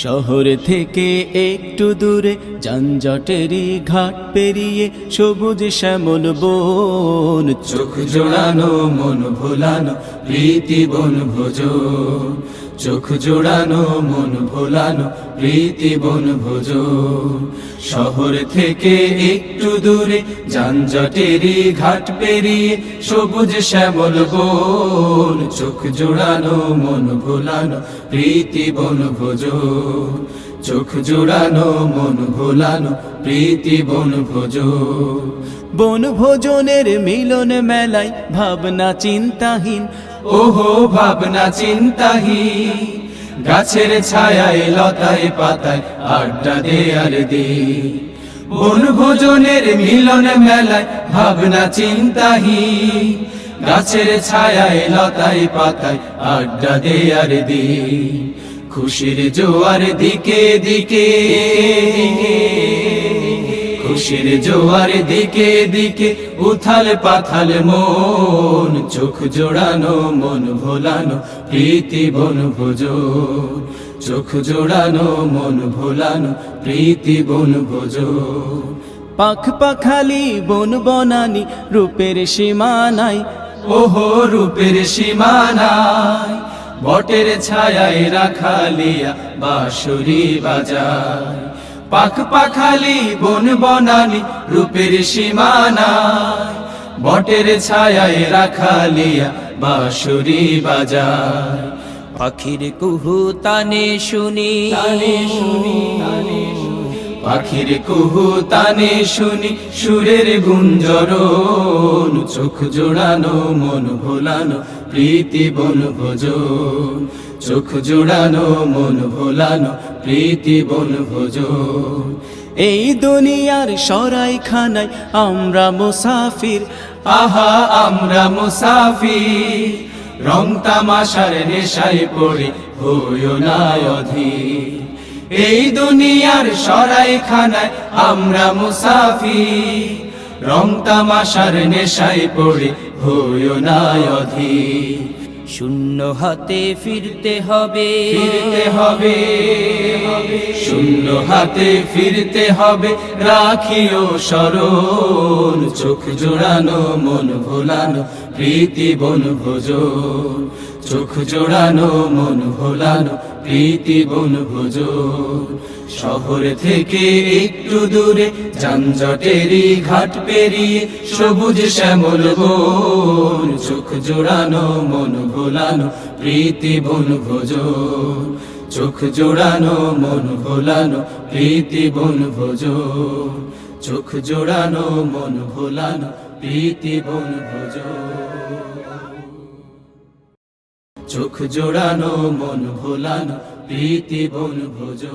শহর থেকে একটু দূরে যানজটেরই ঘাট পেরিয়ে সবুজ শ্যামল বন, চোখ জোড়ানো মন ভোলানো প্রীতি বনভোজন, চোখ জোড়ানো মন ভোলানো প্রীতি বনভোজন। শহর থেকে একটু দূরে যানজটেরই ঘাট পেরিয়ে সবুজ শ্যামল বন, চোখ জোড়ানো মন ভোলানো প্রীতি বনভোজন, চোখ জোড়ানো মন ভোলানো প্রীতি বনভোজন। বনভোজনের মিলন মেলায় ভাবনা চিন্তাহীন, ওহো ভাবনা চিন্তাহীন, গাছের ছায়ায় লতায় পাতায় আড্ডা দেয়ার দিন। বনভোজনের মিলন মেলায় ভাবনা চিন্তাহীন, গাছের ছায়ায় লতায় পাতায় আড্ডা দেয়ার দিন। খুশির জোয়ার দিকে দিকে, খুশির জোয়ার দিকে দিকে উথাল পাথাল মন, চোখ জোড়ানো মন ভোলানো প্রীতি বনভোজন, চোখ জোড়ানো মন ভোলানো প্রীতি বনভোজন। পাখ পাখালি বন বনানি রূপের সীমানায়, ওহো রূপের সীমানায়, বটের ছায়ায় রাখালিয়া বাঁশুরি বাজায়। পাখ পাখালি বন বনানি রূপের সীমানায়, বটের ছায়ায় রাখালিয়া বাঁশুরি বাজায়। পাখির কুহু তানে শুনি, পাখির কুহু তানে শুনি সুরের গুঞ্জরণ, চোখ জোড়ানো মন ভোলানো প্রীতি বনভোজন, চোখ জোড়ানো মন ভোলানো প্রীতি বনভোজন। এই দুনিয়ার সরাইখানায় আমরা মুসাফির, আহা আমরা মুসাফির, রং তামাশার নেশায় পড়ে হইও না অধীর। এই দুনিয়ার সরাইখানায় আমরা মুসাফির, রং তামাশার নেশায় পড়ে হইও না অধীর। শূন্য হাতে ফিরতে হবে, ফিরতে হবে, শূন্য হাতে ফিরতে হবে, রাখিও স্মরণ, চোখ জোড়ানো মন ভোলানো প্রীতি বনভোজন, চোখ জোড়ানো মন ভোলানো প্রীতি বনভোজন। শহর থেকে একটু দূরে যানজটেরই ঘাট পেরিয়ে সবুজ শ্যামল বন, চোখ জোড়ানো মন ভোলানো প্রীতি বনভোজন, চোখ জোড়ানো মন ভোলানো প্রীতি বনভোজন, চোখ জোড়ানো মন ভোলানো প্রীতি বনভোজন, চোখ জোড়ানো মন ভোলানো প্রীতি বনভোজন।